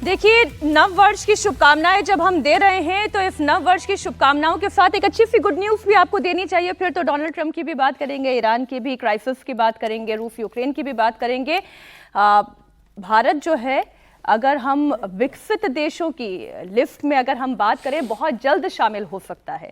देखिए, नव वर्ष की शुभकामनाएं जब हम दे रहे हैं तो इस नव वर्ष की शुभकामनाओं के साथ एक अच्छी सी गुड न्यूज़ भी आपको देनी चाहिए। फिर तो डोनाल्ड ट्रंप की भी बात करेंगे, ईरान की भी क्राइसिस की बात करेंगे, रूस यूक्रेन की भी बात करेंगे। भारत जो है, अगर हम विकसित देशों की लिस्ट में अगर हम बात करें, बहुत जल्द शामिल हो सकता है।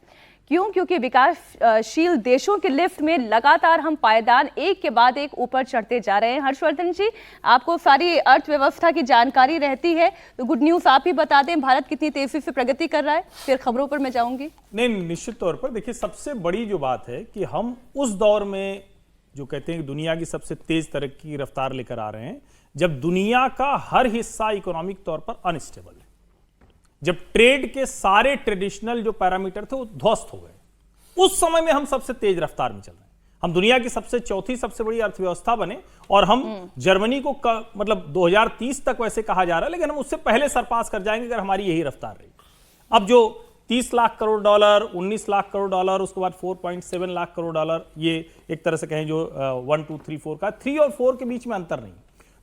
क्यों? क्योंकि विकासशील देशों की लिस्ट में लगातार हम पायदान एक के बाद एक ऊपर चढ़ते जा रहे हैं। हर्षवर्धन जी, आपको सारी अर्थव्यवस्था की जानकारी रहती है, तो गुड न्यूज़ आप ही बता दें, भारत कितनी तेजी से प्रगति कर रहा है, फिर खबरों पर मैं जाऊंगी। नहीं, निश्चित तौर पर देखिए, सबसे बड़ी जो बात है कि हम उस दौर में जो कहते हैं कि दुनिया की सबसे तेज तरक्की की रफ्तार लेकर आ रहे हैं, जब दुनिया का हर हिस्सा इकोनॉमिक तौर पर अनस्टेबल है, जब ट्रेड के सारे ट्रेडिशनल जो पैरामीटर थे वो ध्वस्त हो गए। उस समय में हम सबसे तेज रफ्तार में चल रहे हैं। हम दुनिया की चौथी सबसे बड़ी अर्थव्यवस्था बने और हम जर्मनी को मतलब 2030 तक वैसे कहा जा रहा है, लेकिन हम उससे पहले सरपास कर जाएंगे अगर हमारी यही रफ्तार रही। अब जो 30 लाख करोड़ डॉलर, 19 लाख करोड़ डॉलर, उसके बाद 4.7 लाख करोड़ डॉलर, ये एक तरह से कहें जो 1 2 3 4 का 3 और 4 के बीच में अंतर नहीं।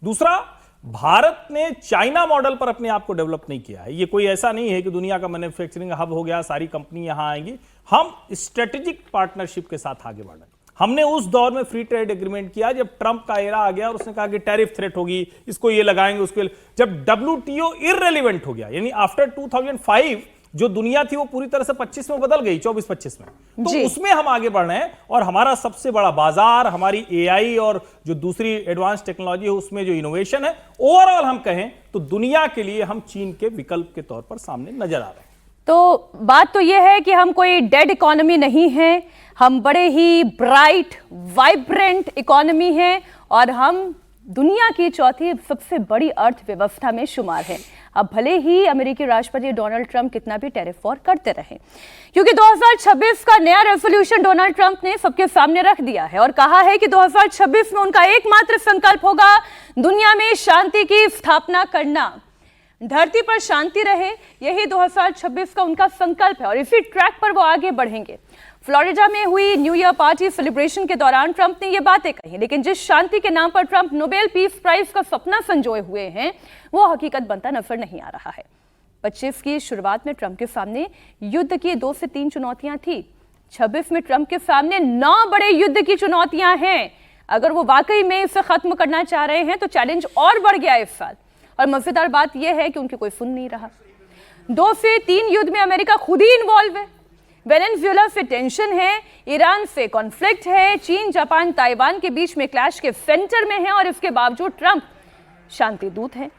दूसरा, भारत ने चाइना मॉडल पर अपने आप को डेवलप नहीं किया है। ये कोई ऐसा नहीं है कि दुनिया का मैन्युफैक्चरिंग हब हो गया, सारी कंपनी यहां आएंगी। हम स्ट्रेटेजिक पार्टनरशिप के साथ आगे बढ़ रहे हैं। हमने उस दौर में फ्री ट्रेड एग्रीमेंट किया जब ट्रंप का एरा आ गया और उसने कहा कि टैरिफ थ्रेट होगी, इसको ये लगाएंगे, उसको जब WTO इररेलेवेंट हो गया, यानी आफ्टर 2005 जो दुनिया थी वो पूरी तरह से 25 में बदल गई, 24-25 में, तो उसमें हम आगे बढ़ रहे हैं। और हमारा सबसे बड़ा बाजार, हमारी AI और जो दूसरी एडवांस टेक्नोलॉजी है उसमें जो इनोवेशन है, ओवरऑल हम कहें तो दुनिया के लिए हम चीन के विकल्प के तौर पर सामने नजर आ रहे हैं। तो बात तो यह है कि हम कोई डेड इकोनॉमी नहीं है, हम बड़े ही ब्राइट वाइब्रेंट इकोनॉमी है और हम दुनिया की चौथी सबसे बड़ी अर्थव्यवस्था में शुमार है। अब भले ही अमेरिकी राष्ट्रपति डोनाल्ड ट्रंप कितना भी टैरिफ वॉर करते रहे, क्योंकि 2026 का नया रेजोल्यूशन डोनाल्ड ट्रंप ने सबके सामने रख दिया है और कहा है कि 2026 में उनका एकमात्र संकल्प होगा दुनिया में शांति की स्थापना करना, धरती पर शांति रहे, यही 2026 का उनका संकल्प है और इसी ट्रैक पर वो आगे बढ़ेंगे। फ्लोरिडा में हुई न्यू ईयर पार्टी सेलिब्रेशन के दौरान ट्रंप ने ये बातें कही, लेकिन जिस शांति के नाम पर ट्रंप नोबेल पीस प्राइज का सपना संजोए हुए हैं, वो हकीकत बनता नजर नहीं आ रहा है। 25 की शुरुआत में ट्रंप के सामने युद्ध की 2 से 3 चुनौतियां थी। 26 में ट्रंप के सामने 9 बड़े युद्ध की चुनौतियां हैं। अगर वो वाकई में इसे खत्म करना चाह रहे हैं तो चैलेंज और बढ़ गया इस साल। और मजेदार बात यह है कि उनके कोई सुन नहीं रहा। 2 से 3 युद्ध में अमेरिका खुद ही इन्वॉल्व है। वेनेजुएला से टेंशन है, ईरान से कॉन्फ्लिक्ट है, चीन, जापान, ताइवान के बीच में क्लैश के सेंटर में है और इसके बावजूद ट्रंप शांति दूत हैं,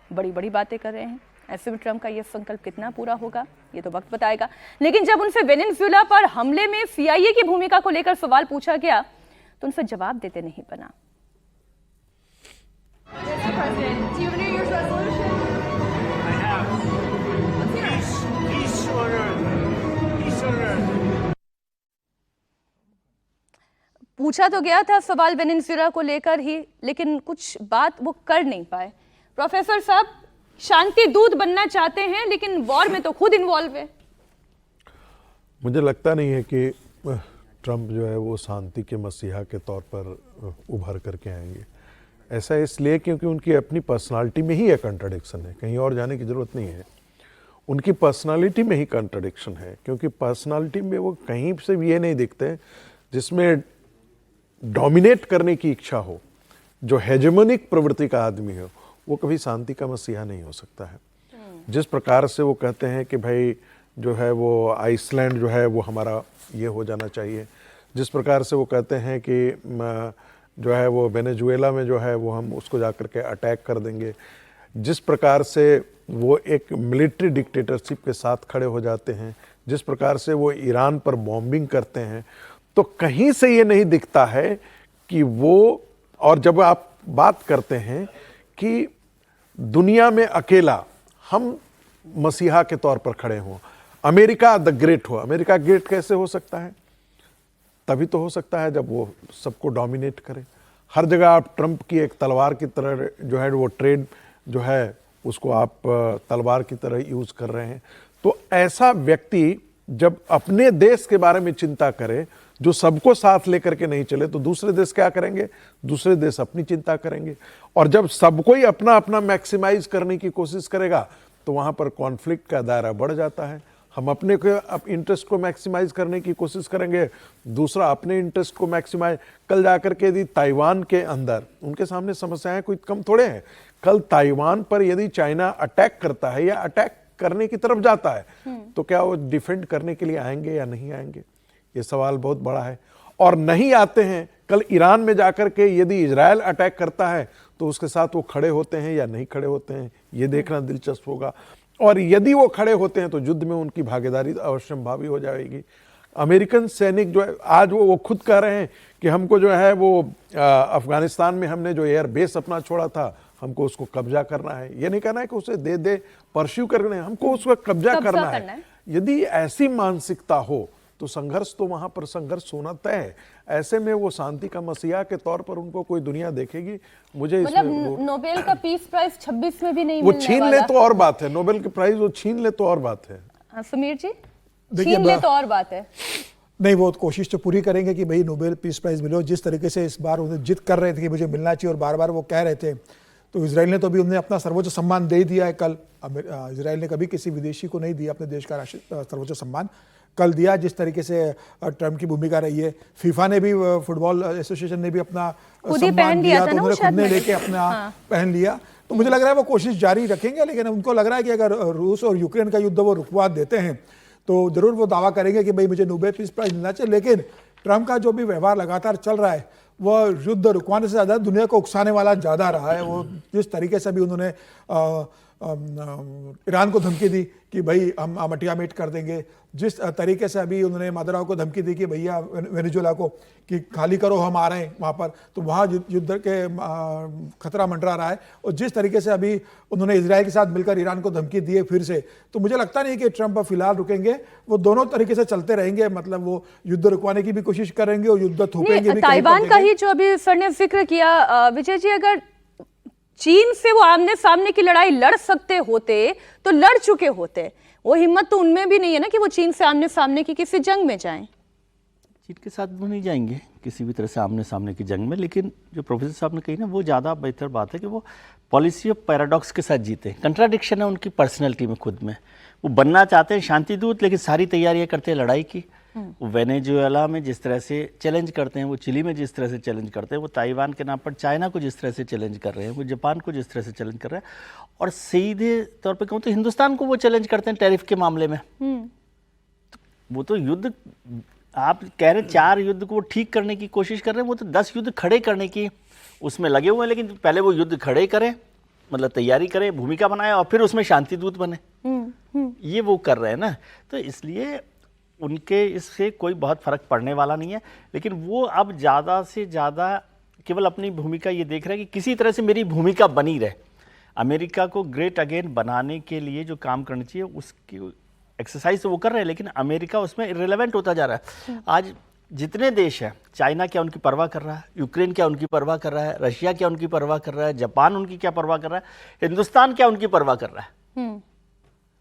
बड़ी बड़ी बातें कर रहे हैं। ऐसे में ट्रंप का यह संकल्प कितना पूरा होगा ये तो वक्त बताएगा। लेकिन जब उनसे वेनेजुएला पर हमले में CIA की भूमिका को लेकर सवाल पूछा गया तो उनसे जवाब देते नहीं बना। पूछा तो गया था सवाल वेनेजुएला को लेकर ही, लेकिन कुछ बात वो कर नहीं पाए। प्रोफेसर साहब, शांति दूत बनना चाहते हैं लेकिन वॉर में तो खुद इन्वॉल्व है। मुझे लगता नहीं है कि ट्रंप जो है वो शांति के मसीहा के तौर पर उभर करके आएंगे। ऐसा इसलिए क्योंकि उनकी अपनी पर्सनालिटी में ही एक कंट्राडिक्शन है, कहीं और जाने की जरूरत नहीं है। उनकी पर्सनालिटी में ही कंट्राडिक्शन है, क्योंकि पर्सनालिटी में वो कहीं से भी ये नहीं दिखते जिसमें डोमिनेट करने की इच्छा हो, जो हेजेमोनिक प्रवृत्ति का आदमी हो, वो कभी शांति का मसीहा नहीं हो सकता है। जिस प्रकार से वो कहते हैं कि भाई जो है वो आइसलैंड जो है वो हमारा ये हो जाना चाहिए, जिस प्रकार से वो कहते हैं कि जो है वो वेनेजुएला में जो है वो हम उसको जाकर के अटैक कर देंगे, जिस प्रकार से वो एक मिलिट्री डिक्टेटरशिप के साथ खड़े हो जाते हैं, जिस प्रकार से वो ईरान पर बॉम्बिंग करते हैं, तो कहीं से ये नहीं दिखता है कि वो, और जब आप बात करते हैं कि दुनिया में अकेला हम मसीहा के तौर पर खड़े हों, अमेरिका द ग्रेट हो, अमेरिका ग्रेट कैसे हो सकता है? तभी तो हो सकता है जब वो सबको डोमिनेट करे। हर जगह आप ट्रंप की एक तलवार की तरह जो है वो ट्रेड जो है उसको आप तलवार की तरह यूज कर रहे हैं। तो ऐसा व्यक्ति जब अपने देश के बारे में चिंता करे, जो सबको साथ लेकर के नहीं चले तो दूसरे देश क्या करेंगे? दूसरे देश अपनी चिंता करेंगे। और जब सबको ही अपना अपना मैक्सिमाइज करने की कोशिश करेगा तो वहां पर कॉन्फ्लिक्ट का दायरा बढ़ जाता है। हम अपने इंटरेस्ट को मैक्सिमाइज करने की कोशिश करेंगे, दूसरा अपने इंटरेस्ट को मैक्सिमाइज। कल जाकर के यदि ताइवान के अंदर उनके सामने समस्याएं कोई कम थोड़े हैं। कल ताइवान पर यदि चाइना अटैक करता है या अटैक करने की तरफ जाता है तो क्या वो डिफेंड करने के लिए आएंगे या नहीं आएंगे? ये सवाल बहुत बड़ा है। और नहीं आते हैं, कल ईरान में जाकर के यदि इजराइल अटैक करता है तो उसके साथ वो खड़े होते हैं या नहीं खड़े होते हैं, ये देखना दिलचस्प होगा। और यदि वो खड़े होते हैं तो युद्ध में उनकी भागीदारी अवश्यंभावी हो जाएगी। अमेरिकन सैनिक जो है आज वो खुद कह रहे हैं कि हमको जो है वो अफगानिस्तान में हमने जो एयर बेस अपना छोड़ा था हमको उसको कब्जा करना है। ये नहीं कहना है कि उसे दे परस्यू करना है, हमको उसका कब्जा करना है। यदि ऐसी मानसिकता हो तो संघर्ष तो वहां पर संघर्ष होना तय है। ऐसे में वो शांति का मसीहा के तौर पर उनको कोई दुनिया देखेगी? मुझे मतलब नोबेल का पीस प्राइज 26 में भी नहीं वो मिलने छीन वाला। ले तो और बात है, नोबेल के प्राइज वो छीन ले तो और बात है। समीर जी, देखिए, छीन ले तो और बात है। नहीं, वो कोशिश तो पूरी करेंगे कि भाई नोबेल पीस प्राइज मिले। जिस तरीके से इस बार उन्हें जिद कर रहे थे कि मुझे मिलना चाहिए और बार बार वो कह रहे थे, तो इजराइल ने तो अभी उन्हें अपना सर्वोच्च सम्मान दे दिया है। कल इजराइल ने कभी किसी विदेशी को नहीं दिया अपने देश का सर्वोच्च सम्मान, कल दिया। जिस तरीके से ट्रम्प की भूमिका रही है, फीफा ने भी, फुटबॉल एसोसिएशन ने भी अपना सम्मान दिया, तो उन्होंने खुद ने लेके अपना पहन लिया। तो मुझे लग रहा है वो कोशिश जारी रखेंगे, लेकिन उनको लग रहा है कि अगर रूस और यूक्रेन का युद्ध वो रुकवा देते हैं तो जरूर वो दावा करेंगे कि भाई मुझे नोबेल पीस प्राइज मिलना चाहिए। लेकिन ट्रम्प का जो भी व्यवहार लगातार चल रहा है वह युद्ध रुकवाने से ज़्यादा दुनिया को उकसाने वाला ज़्यादा रहा है। वो जिस तरीके से भी उन्होंने ईरान को धमकी दी कि भाई हम मटिया मेट कर देंगे, जिस तरीके से अभी उन्होंने मादुरो को धमकी दी कि भैया वेनेजुएला को कि खाली करो, हम आ रहे हैं वहाँ पर, तो वहाँ युद्ध के खतरा मंडरा रहा है। और जिस तरीके से अभी उन्होंने इजराइल के साथ मिलकर ईरान को धमकी दी है फिर से, तो मुझे लगता नहीं कि ट्रम्प फिलहाल रुकेंगे। वो दोनों तरीके से चलते रहेंगे, मतलब वो युद्ध रुकवाने की भी कोशिश करेंगे और युद्ध थोपेंगे भी। ताइवान का ही जो अभी सर ने जिक्र किया, विजय जी, अगर चीन से वो आमने सामने की लड़ाई लड़ सकते होते तो लड़ चुके होते। वो हिम्मत तो उनमें भी नहीं है ना कि वो चीन से आमने सामने की किसी जंग में जाएं। चीन के साथ वो नहीं जाएंगे किसी भी तरह से आमने सामने की जंग में, लेकिन जो प्रोफेसर साहब ने कही ना, वो ज़्यादा बेहतर बात है कि वो पॉलिसी ऑफ पैराडॉक्स के साथ जीते। कंट्राडिक्शन है उनकी पर्सनैलिटी में, खुद में। वो बनना चाहते हैं शांति दूत, लेकिन सारी तैयारियां करते हैं लड़ाई की। वो वेनेजुएला में जिस तरह से चैलेंज करते हैं, वो चिली में जिस तरह से चैलेंज करते हैं, वो ताइवान के नाम पर चाइना को जिस तरह से चैलेंज कर रहे हैं, वो जापान को जिस तरह से चैलेंज कर रहे हैं, और सीधे तौर पे कहूँ तो हिंदुस्तान को वो चैलेंज करते हैं टैरिफ के मामले में। वो तो युद्ध आप कह रहे हैं 4 युद्ध को वो ठीक करने की कोशिश कर रहे हैं, वो तो 10 युद्ध खड़े करने की उसमें लगे हुए हैं। लेकिन पहले वो युद्ध खड़े करें, मतलब तैयारी करें, भूमिका बनाए, और फिर उसमें शांति दूत बने। ये वो कर रहे हैं ना, तो इसलिए उनके इससे कोई बहुत फर्क पड़ने वाला नहीं है। लेकिन वो अब ज़्यादा से ज़्यादा केवल अपनी भूमिका ये देख रहे हैं कि किसी तरह से मेरी भूमिका बनी रहे। अमेरिका को ग्रेट अगेन बनाने के लिए जो काम करना चाहिए उसकी एक्सरसाइज तो वो कर रहे हैं, लेकिन अमेरिका उसमें इररिलेवेंट होता जा रहा है। आज जितने देश हैं, चाइना क्या उनकी परवाह कर रहा है, यूक्रेन क्या उनकी परवाह कर रहा है, रशिया क्या उनकी परवाह कर रहा है, जापान उनकी क्या परवाह कर रहा है, हिंदुस्तान क्या उनकी परवाह कर रहा है,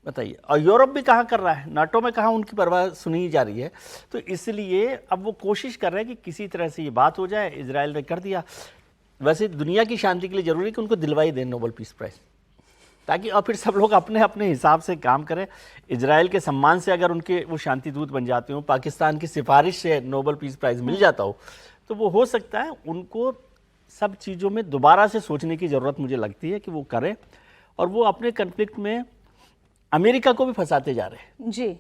बताइए। और यूरोप भी कहाँ कर रहा है, नाटो में कहाँ उनकी परवाह सुनी जा रही है। तो इसलिए अब वो कोशिश कर रहे हैं कि किसी तरह से ये बात हो जाए। इजराइल ने कर दिया। वैसे दुनिया की शांति के लिए जरूरी है कि उनको दिलवाई दें नोबेल पीस प्राइज, ताकि और फिर सब लोग अपने अपने हिसाब से काम करें। इजराइल के सम्मान से अगर उनके वो शांति दूत बन जाते हो, पाकिस्तान की सिफारिश से नोबेल पीस प्राइज मिल जाता हो, तो वो हो सकता है उनको सब चीज़ों में दोबारा से सोचने की ज़रूरत मुझे लगती है कि वो करें। और वो अपने कन्फ्लिक्ट में अमेरिका को भी फंसाते जा रहे हैं जी।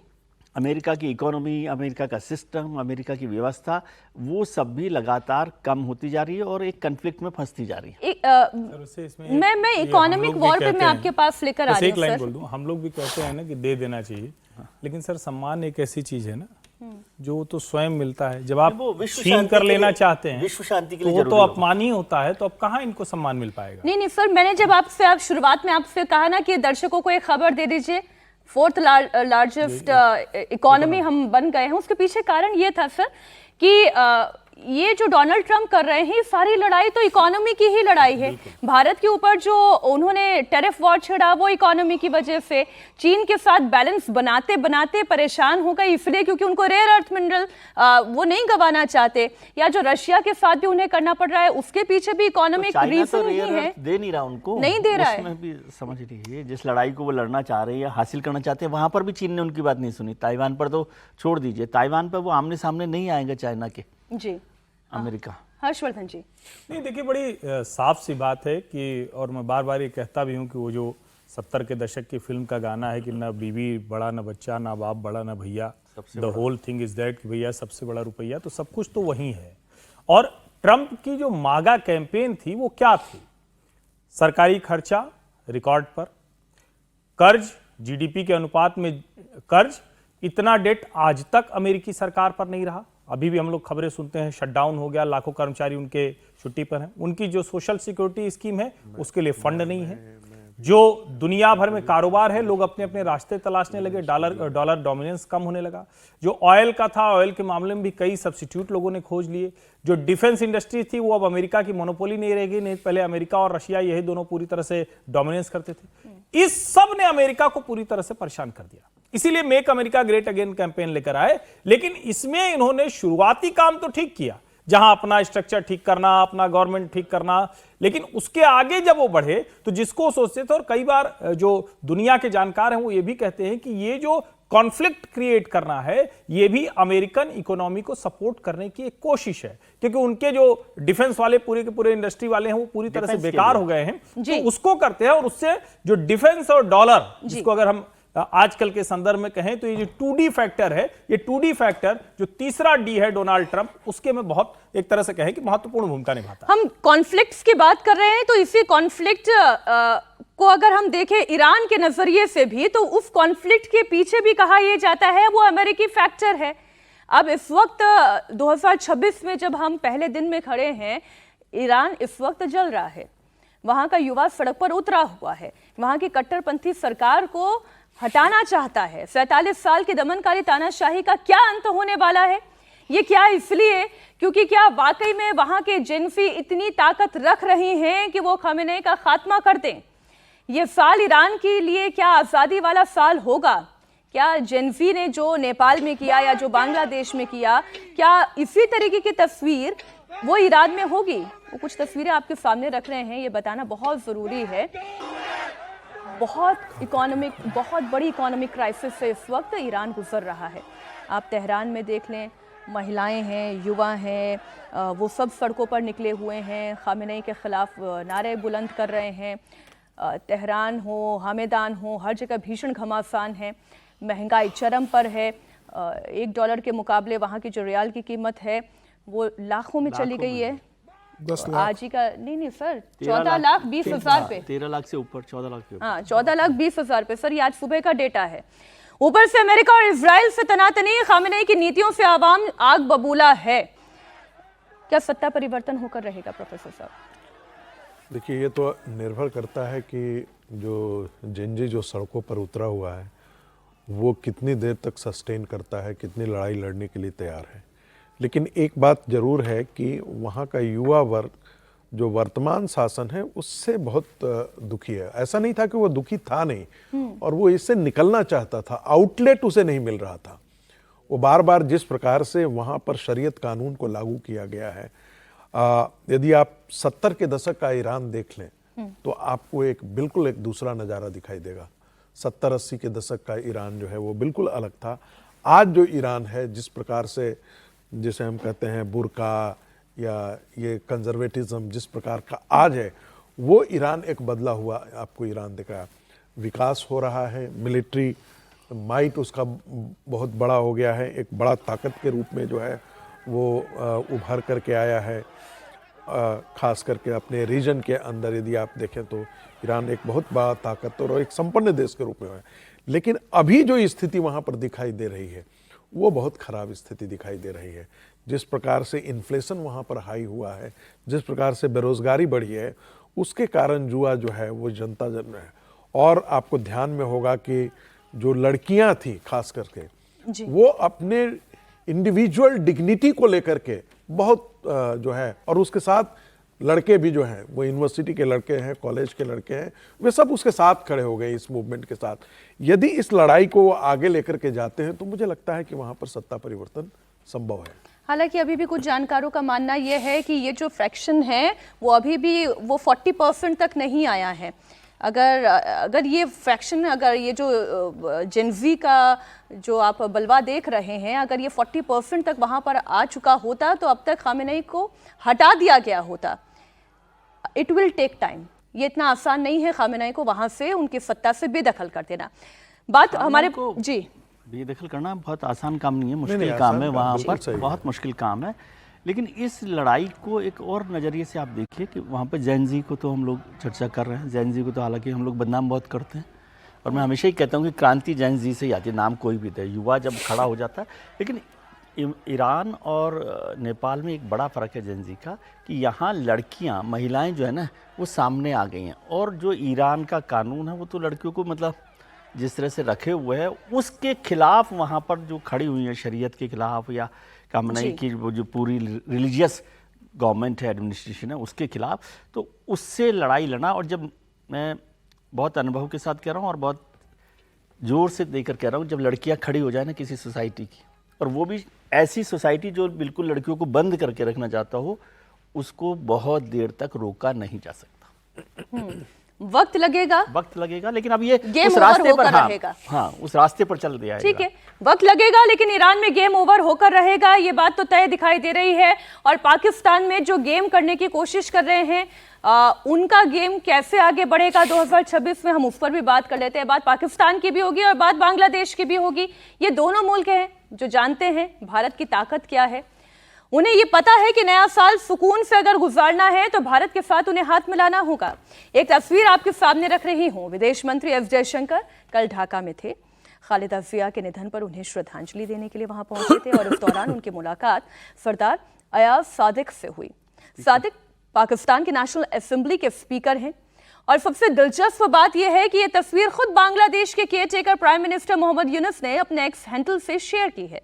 अमेरिका की इकोनॉमी, अमेरिका का सिस्टम, अमेरिका की व्यवस्था, वो सब भी लगातार कम होती जा रही है और एक कन्फ्लिक्ट में फंसती जा रही है। मैं इकोनॉमिक वॉर पे मैं आपके पास लेकर आ रही हूं। एक लाइन बोल दूं, हम लोग भी कहते हैं ना कि दे देना चाहिए, लेकिन सर सम्मान एक ऐसी चीज है ना जो तो स्वयं मिलता है। जब आप छीन कर लेना चाहते हैं विश्व शांति के तो लिए वो तो अपमान ही होता है, तो अब कहाँ इनको सम्मान मिल पाएगा। नहीं सर, मैंने जब आपसे आप शुरुआत में आपसे कहा ना कि दर्शकों को एक खबर दे दीजिए, 4th लार्जेस्ट इकोनॉमी हम बन गए हैं, उसके पीछे कारण ये था सर कि ये जो डोनाल्ड ट्रंप कर रहे हैं, सारी लड़ाई तो इकोनॉमी की ही लड़ाई है। भारत के ऊपर जो उन्होंने टैरिफ वॉर छिड़ा वो इकोनॉमी की वजह से, चीन के साथ बैलेंस बनाते बनाते परेशान हो गए इसलिए क्योंकि उनको रेयर अर्थ मिनरल वो नहीं गंवाना चाहते, या जो रशिया के साथ भी उन्हें करना पड़ रहा है उसके पीछे भी इकोनॉमिक रीजन ही है। दे नहीं रहा उनको, नहीं दे रहा है। उसमें भी समझ लीजिए जिस लड़ाई को वो लड़ना चाह रहे हैं या हासिल करना चाहते हैं वहां पर भी चीन ने उनकी बात नहीं सुनी। ताइवान पर तो छोड़ दीजिए, ताइवान पर वो आमने सामने नहीं आएंगे चाइना के, जी अमेरिका। हर्षवर्धन जी। नहीं देखिए, बड़ी साफ सी बात है कि, और मैं बार बार ये कहता भी हूँ कि वो जो 70 के दशक की फिल्म का गाना है कि ना बीवी बड़ा ना बच्चा, ना बाप बड़ा ना भैया, the whole thing is that, कि भैया सबसे बड़ा रुपया, तो सब कुछ तो वही है। और ट्रंप की जो मागा कैंपेन थी वो क्या थी? सरकारी खर्चा रिकॉर्ड पर, कर्ज जीडीपी के अनुपात में कर्ज, इतना डेट आज तक अमेरिकी सरकार पर नहीं रहा। अभी भी हम लोग खबरें सुनते हैं शटडाउन हो गया, लाखों कर्मचारी उनके छुट्टी पर हैं। उनकी जो सोशल सिक्योरिटी स्कीम है उसके लिए फंड नहीं है। जो दुनिया भर में कारोबार है, लोग अपने अपने रास्ते तलाशने लगे, डॉलर डोमिनेंस कम होने लगा। जो ऑयल का था, ऑयल के मामले में भी कई सब्स्टिट्यूट लोगों ने खोज लिए। जो डिफेंस इंडस्ट्री थी वो अब अमेरिका की मोनोपोली नहीं रहेगी, नहीं पहले अमेरिका और रशिया यही दोनों पूरी तरह से डोमिनेंस करते थे। इस सब ने अमेरिका को पूरी तरह से परेशान कर दिया, इसीलिए make America great again campaign लेकर आए। लेकिन इसमें इन्होंने शुरुआती काम तो ठीक किया, जहां अपना स्ट्रक्चर ठीक करना, अपना गवर्नमेंट ठीक करना, लेकिन उसके आगे जब वो बढ़े तो जिसको सोचते थे, और कई बार जो दुनिया के जानकार हैं वो ये भी कहते हैं कि ये जो कॉन्फ्लिक्ट क्रिएट करना है ये भी अमेरिकन इकोनॉमी को सपोर्ट करने की एक कोशिश है, क्योंकि उनके जो डिफेंस वाले पूरे के पूरे इंडस्ट्री वाले हैं वो पूरी तरह से बेकार हो गए हैं, तो उसको करते हैं। और उससे जो डिफेंस और डॉलर, जिसको अगर हम आजकल के संदर्भ में कहें तो ये जो 2D फैक्टर है, ये 2D फैक्टर जो तीसरा डी है डोनाल्ड ट्रंप, उसके में बहुत एक तरह से कहें कि महत्वपूर्ण भूमिका निभाता है। हम कॉन्फ्लिक्ट्स की बात कर रहे हैं तो इसी कॉन्फ्लिक्ट को अगर हम देखें ईरान के नजरिए से भी, तो उस कॉन्फ्लिक्ट के पीछे भी कहा यह जाता है वो अमेरिकी फैक्टर है। अब इस वक्त 2026 में जब हम पहले दिन में खड़े हैं, ईरान इस वक्त जल रहा है, वहां का युवा सड़क पर उतरा हुआ है, वहां की कट्टरपंथी सरकार को हटाना चाहता है। 47 साल की दमनकारी तानाशाही का क्या अंत होने वाला है? ये क्या इसलिए क्योंकि क्या वाकई में वहां के जेनफी इतनी ताकत रख रही हैं कि वो खामेनेई का खात्मा कर दें? ये साल ईरान के लिए क्या आज़ादी वाला साल होगा? क्या जेनफी ने जो नेपाल में किया या जो बांग्लादेश में किया, क्या इसी तरीके की तस्वीर वो ईरान में होगी? वो कुछ तस्वीरें आपके सामने रख रहे हैं, ये बताना बहुत ज़रूरी है। बहुत बड़ी इकोनॉमिक क्राइसिस से इस वक्त ईरान गुजर रहा है। आप तेहरान में देख लें, महिलाएं हैं, युवा हैं, वो सब सड़कों पर निकले हुए हैं, खामेनेई के खिलाफ नारे बुलंद कर रहे हैं। तेहरान हो, हमेदान हो, हर जगह भीषण घमासान है, महंगाई चरम पर है। $1 के मुकाबले वहाँ की जो रियाल की कीमत है वो लाखों में चली गई है। 10 लाख आज ही का नहीं सर, 14,20,000 पे, 13 लाख से ऊपर, 14 लाख पे। हाँ, 14,20,000 पे सर, ये आज सुबह का डेटा है। ऊपर से अमेरिका और इजराइल से तनातनी, खामेनेई की नीतियों से आवाम आग बबूला है। क्या सत्ता परिवर्तन होकर रहेगा प्रोफेसर साहब? देखिए, ये तो निर्भर करता है कि जो जेनजी जो सड़कों पर उतरा हुआ है वो कितनी देर तक सस्टेन करता है, कितनी लड़ाई लड़ने के लिए तैयार है। लेकिन एक बात जरूर है कि वहाँ का युवा वर्ग जो वर्तमान शासन है उससे बहुत दुखी है। ऐसा नहीं था कि वो दुखी था नहीं, और वो इससे निकलना चाहता था, आउटलेट उसे नहीं मिल रहा था। वो बार बार जिस प्रकार से वहाँ पर शरीयत कानून को लागू किया गया है, यदि आप 70 के दशक का ईरान देख लें तो आपको बिल्कुल एक दूसरा नज़ारा दिखाई देगा। 70-80 के दशक का ईरान जो है वो बिल्कुल अलग था। आज जो ईरान है, जिस प्रकार से जिसे हम कहते हैं बुर्का या ये कंजर्वेटिज्म जिस प्रकार का आज है, वो ईरान एक बदला हुआ आपको ईरान दिखा। विकास हो रहा है, मिलिट्री माइट उसका बहुत बड़ा हो गया है, एक बड़ा ताकत के रूप में जो है वो उभर करके आया है। खास करके अपने रीजन के अंदर यदि आप देखें तो ईरान एक बहुत बड़ा ताकत और एक संपन्न देश के रूप में है। लेकिन अभी जो स्थिति वहाँ पर दिखाई दे रही है वो बहुत खराब स्थिति दिखाई दे रही है। जिस प्रकार से इन्फ्लेशन वहाँ पर हाई हुआ है, जिस प्रकार से बेरोजगारी बढ़ी है, उसके कारण जुआ जो है वो जनता जन है। और आपको ध्यान में होगा कि जो लड़कियां थी खास करके, वो अपने इंडिविजुअल डिग्निटी को लेकर के बहुत जो है, और उसके साथ लड़के भी जो हैं, वो यूनिवर्सिटी के लड़के हैं, कॉलेज के लड़के हैं, वे सब उसके साथ खड़े हो गए इस मूवमेंट के साथ। यदि इस लड़ाई को आगे लेकर के जाते हैं तो मुझे लगता है कि वहां पर सत्ता परिवर्तन संभव है। हालांकि अभी भी कुछ जानकारों का मानना यह है कि ये जो फ्रैक्शन है वो अभी भी वो 40% तक नहीं आया है। अगर ये फ्रैक्शन, अगर ये जो जेनजी का जो आप बलवा देख रहे हैं, अगर ये 40% तक वहां पर आ चुका होता तो अब तक खामेनेई को हटा दिया गया होता। इट विल टेक टाइम, ये इतना आसान नहीं है खामेनेई को वहां से उनकी सत्ता से बेदखल कर देना। बात हमारे जी बेदखल करना बहुत आसान काम नहीं है, मुश्किल नहीं, काम आसान है, काम वहाँ बिल्कुल पर सही है। बहुत मुश्किल काम है। लेकिन इस लड़ाई को एक और नज़रिए से आप देखिए कि वहाँ पर जैन-जी को तो हम लोग चर्चा कर रहे हैं, जैन-जी को तो हालांकि हम लोग बदनाम बहुत करते हैं, और मैं हमेशा ही कहता हूँ कि क्रांति जैन-जी से ही आती है, नाम कोई भी दे, युवा जब खड़ा हो जाता है। लेकिन ईरान और नेपाल में एक बड़ा फ़र्क है जैन-जी का, कि यहाँ लड़कियाँ, महिलाएँ जो है ना वो सामने आ गई हैं, और जो ईरान का कानून है वो तो लड़कियों को मतलब जिस तरह से रखे हुए है उसके खिलाफ वहाँ पर जो खड़ी हुई है, शरीयत के खिलाफ या खामेनेई की वो जो पूरी रिलीजियस गवर्नमेंट है, एडमिनिस्ट्रेशन है, उसके खिलाफ, तो उससे लड़ाई लड़ना। और जब मैं बहुत अनुभव के साथ कह रहा हूँ और बहुत ज़ोर से देकर कह रहा हूँ, जब लड़कियाँ खड़ी हो जाए ना किसी सोसाइटी की, और वो भी ऐसी सोसाइटी जो बिल्कुल लड़कियों को बंद करके रखना चाहता हो, उसको बहुत देर तक रोका नहीं जा सकता। वक्त लगेगा लेकिन अब ये गेम उस ओवर रास्ते होकर पर रहेगा। हाँ उस रास्ते पर चल दिया ठीक है, वक्त लगेगा लेकिन ईरान में गेम ओवर होकर रहेगा, ये बात तो तय दिखाई दे रही है। और पाकिस्तान में जो गेम करने की कोशिश कर रहे हैं, उनका गेम कैसे आगे बढ़ेगा 2026 में, हम उस पर भी बात कर लेते हैं। बात पाकिस्तान की भी होगी और बात बांग्लादेश की भी होगी। ये दोनों मुल्क हैं जो जानते हैं भारत की ताकत क्या है। उन्हें ये पता है कि नया साल सुकून से अगर गुजारना है तो भारत के साथ उन्हें हाथ मिलाना होगा। एक तस्वीर आपके सामने रख रही हूं। विदेश मंत्री एस जयशंकर कल ढाका में थे। खालिदा जिया के निधन पर उन्हें श्रद्धांजलि देने के लिए वहां पहुंचे थे और इस दौरान उनकी मुलाकात सरदार अयाज सादिक से हुई। सादिक पाकिस्तान के नेशनल असेंबली के स्पीकर हैं और सबसे दिलचस्प बात यह है कि यह तस्वीर खुद बांग्लादेश के caretaker prime minister Mohammad Yunus ने अपने एक्स हैंडल से शेयर की है।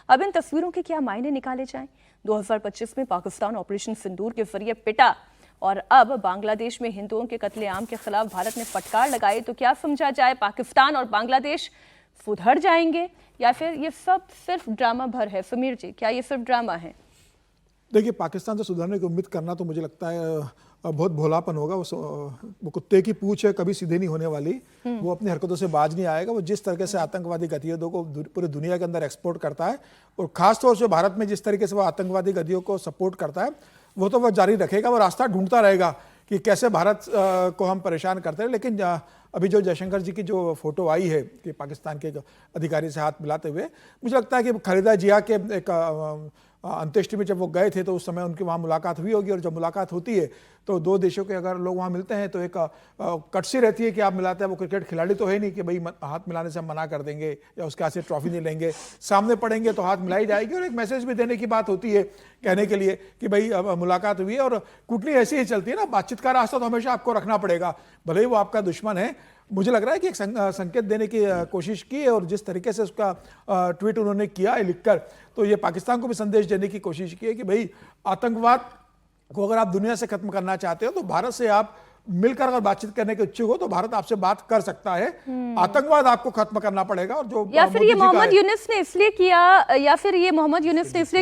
अब इन तस्वीरों के क्या मायने निकाले जाएं? 2025 में पाकिस्तान ऑपरेशन सिंदूर के जरिए पिटा और अब बांग्लादेश में हिंदुओं के कत्लेआम के खिलाफ भारत ने फटकार लगाई, तो क्या समझा जाए? पाकिस्तान और बांग्लादेश सुधर जाएंगे या फिर ये सब सिर्फ ड्रामा भर है? समीर जी, क्या ये सिर्फ ड्रामा है? देखिए, पाकिस्तान से सुधरने की उम्मीद करना तो मुझे लगता है बहुत भोलापन होगा। वो कुत्ते की पूंछ है, कभी सीधे नहीं होने वाली। वो अपनी हरकतों से बाज नहीं आएगा। वो जिस तरीके से आतंकवादी गतिविधियों को पूरी दुनिया के अंदर एक्सपोर्ट करता है और खासतौर से भारत में जिस तरीके से वो आतंकवादी गतिविधियों को सपोर्ट करता है, वो तो वह जारी रखेगा। वो रास्ता ढूंढता रहेगा कि कैसे भारत को हम परेशान करते हैं। लेकिन अभी जो जयशंकर जी की जो फोटो आई है कि पाकिस्तान के अधिकारी से हाथ मिलाते हुए, मुझे लगता है कि खालिदा जिया के एक अंत्येष्टि में जब वो गए थे तो उस समय उनकी वहाँ मुलाकात हुई होगी। और जब मुलाकात होती है तो दो देशों के अगर लोग वहाँ मिलते हैं तो एक कटसी रहती है कि आप मिलाते हैं। वो क्रिकेट खिलाड़ी तो है नहीं कि भाई हाथ मिलाने से हम मना कर देंगे या उसके हाथ से ट्रॉफी नहीं लेंगे। सामने पड़ेंगे तो हाथ मिलाई जाएगी और एक मैसेज भी देने की बात होती है, कहने के लिए कि भाई अब मुलाकात हुई है। और कूटनी ऐसी ही चलती है ना, बातचीत का रास्ता तो हमेशा आपको रखना पड़ेगा, भले ही वो आपका दुश्मन है। मुझे लग रहा है कि एक संकेत देने की कोशिश की है और जिस तरीके से उसका ट्वीट उन्होंने किया है लिखकर, तो ये पाकिस्तान को भी संदेश देने की कोशिश की है कि भाई आतंकवाद को अगर आप दुनिया से खत्म करना चाहते हो तो भारत से आप मिलकर अगर बातचीत करने के इच्छुक हो तो भारत आपसे बात कर सकता है। आतंकवाद आपको खत्म करना पड़ेगा। और जो या फिर ये मोहम्मद यूनुस ने इसलिए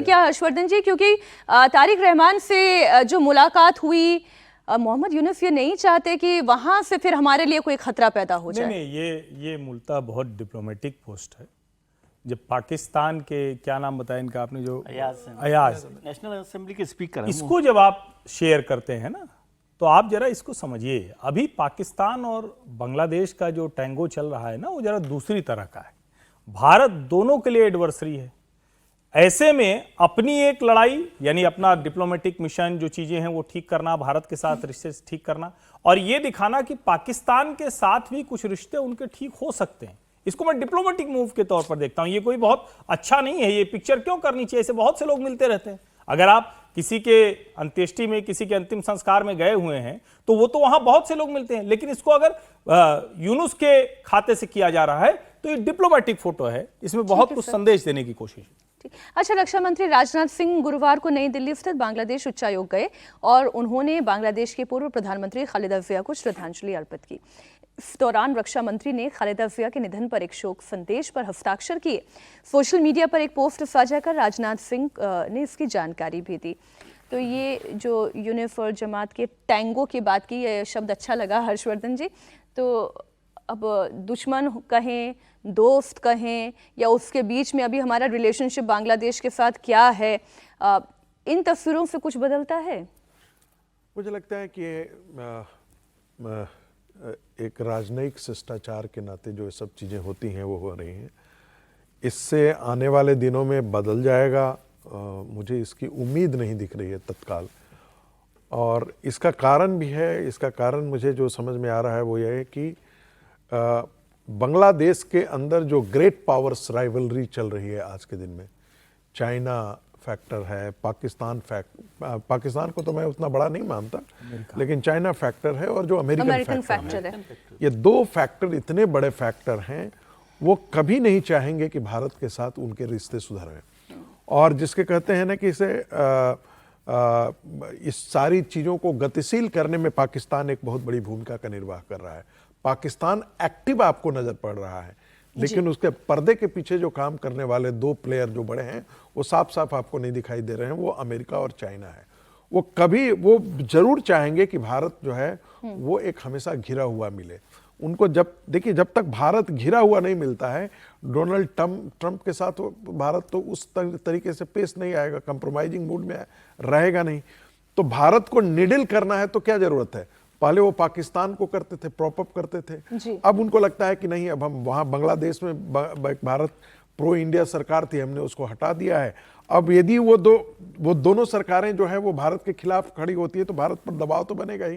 किया, हर्षवर्धन जी, क्योंकि तारिक रहमान से जो मुलाकात हुई, मोहम्मद यूनुस ये नहीं चाहते कि वहां से फिर हमारे लिए कोई खतरा पैदा हो जाए। नहीं, ये मूलतः बहुत डिप्लोमेटिक पोस्ट है। जब पाकिस्तान के, क्या नाम बताया इनका आपने, जो अयाज नेशनल असेंबली के स्पीकर हैं, इसको जब आप शेयर करते हैं ना, तो आप जरा इसको समझिए। अभी पाकिस्तान और बांग्लादेश का जो टैंगो चल रहा है ना, वो जरा दूसरी तरह का है। भारत दोनों के लिए एडवर्सरी है। ऐसे में अपनी एक लड़ाई, यानी अपना डिप्लोमेटिक मिशन, जो चीजें हैं वो ठीक करना, भारत के साथ रिश्ते ठीक करना, और ये दिखाना कि पाकिस्तान के साथ भी कुछ रिश्ते उनके ठीक हो सकते हैं, इसको मैं डिप्लोमेटिक मूव के तौर पर देखता हूं। ये कोई बहुत अच्छा नहीं है। ये पिक्चर क्यों करनी चाहिए? ऐसे बहुत से लोग मिलते रहते हैं। अगर आप किसी के अंत्येष्टि में, किसी के अंतिम संस्कार में गए हुए हैं तो वो तो वहां बहुत से लोग मिलते हैं। लेकिन इसको अगर यूनुस के खाते से किया जा रहा है तो ये डिप्लोमेटिक फोटो है, इसमें बहुत कुछ संदेश देने की कोशिश है। जी। अच्छा, रक्षा मंत्री राजनाथ सिंह गुरुवार को नई दिल्ली स्थित बांग्लादेश उच्चायोग गए और उन्होंने बांग्लादेश के पूर्व प्रधानमंत्री खालिदा जिया को श्रद्धांजलि अर्पित की। इस दौरान रक्षा मंत्री ने खालिदा जिया के निधन पर एक शोक संदेश पर हस्ताक्षर किए। सोशल मीडिया पर एक पोस्ट साझा कर राजनाथ सिंह ने इसकी जानकारी भी दी। तो ये जो यूनिफॉर जमात के टैंगो की बात की, ये शब्द अच्छा लगा हर्षवर्धन जी। तो अब दुश्मन कहें, दोस्त कहें, या उसके बीच में अभी हमारा रिलेशनशिप बांग्लादेश के साथ क्या है, इन तस्वीरों से कुछ बदलता है? मुझे लगता है कि एक राजनयिक शिष्टाचार के नाते जो सब चीज़ें होती हैं वो हो रही हैं। इससे आने वाले दिनों में बदल जाएगा, मुझे इसकी उम्मीद नहीं दिख रही है तत्काल। और इसका कारण भी है, इसका कारण मुझे जो समझ में आ रहा है वो ये है कि बांग्लादेश के अंदर जो ग्रेट पावर्स राइवलरी चल रही है आज के दिन में, चाइना फैक्टर है, पाकिस्तान को तो मैं उतना बड़ा नहीं मानता, लेकिन चाइना फैक्टर है, और जो अमेरिकन फैक्टर है, ये दो फैक्टर इतने बड़े फैक्टर हैं, वो कभी नहीं चाहेंगे कि भारत के साथ उनके रिश्ते सुधरें। और जिसके कहते हैं ना कि इसे इस सारी चीज़ों को गतिशील करने में पाकिस्तान एक बहुत बड़ी भूमिका का निर्वाह कर रहा है। पाकिस्तान एक्टिव आपको नजर पड़ रहा है, लेकिन उसके पर्दे के पीछे जो काम करने वाले दो प्लेयर जो बड़े हैं वो साफ साफ आपको नहीं दिखाई दे रहे हैं, वो अमेरिका और चाइना है। वो जरूर चाहेंगे कि भारत जो है वो एक हमेशा घिरा हुआ मिले उनको। जब तक भारत घिरा हुआ नहीं मिलता है, डोनाल्ड ट्रंप के साथ भारत तो उस तरीके से पेश नहीं आएगा, कंप्रोमाइजिंग मूड में रहेगा नहीं। तो भारत को निडिल करना है तो क्या जरूरत है? पहले वो पाकिस्तान को करते थे, प्रॉप अप करते थे, अब उनको लगता है कि नहीं, अब हम वहां बांग्लादेश में भारत प्रो इंडिया सरकार थी, हमने उसको हटा दिया है। अब यदि वो दोनों सरकारें जो है वो भारत के खिलाफ खड़ी होती है तो भारत पर दबाव तो बनेगा ही।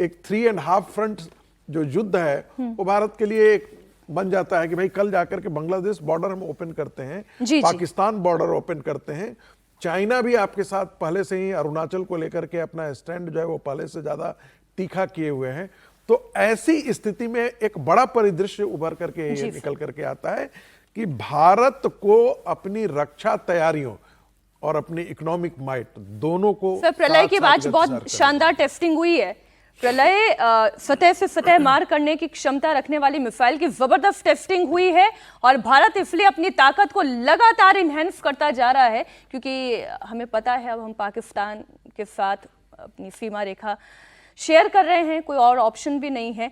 एक 3.5 फ्रंट जो युद्ध है वो भारत के लिए एक बन जाता है कि भाई कल जाकर के बांग्लादेश बॉर्डर हम ओपन करते हैं, पाकिस्तान बॉर्डर ओपन करते हैं, चाइना भी आपके साथ पहले से ही अरुणाचल को लेकर के अपना स्टैंड जो है वो पहले से ज्यादा तीखा किए हुए हैं। तो ऐसी स्थिति में एक बड़ा परिदृश्य उभर करके ये निकल करके आता है कि भारत को अपनी रक्षा तैयारियों और अपनी इकोनॉमिक माइट दोनों को, सर प्रलय के बाद बहुत शानदार टेस्टिंग हुई है। प्रलय सतह से सतह मार करने की क्षमता रखने वाली मिसाइल की जबरदस्त टेस्टिंग हुई है, और भारत इसलिए अपनी ताकत को लगातार इनहेंस करता जा रहा है, क्योंकि हमें पता है अब हम पाकिस्तान के साथ अपनी सीमा रेखा शेयर कर रहे हैं, कोई और ऑप्शन भी नहीं है।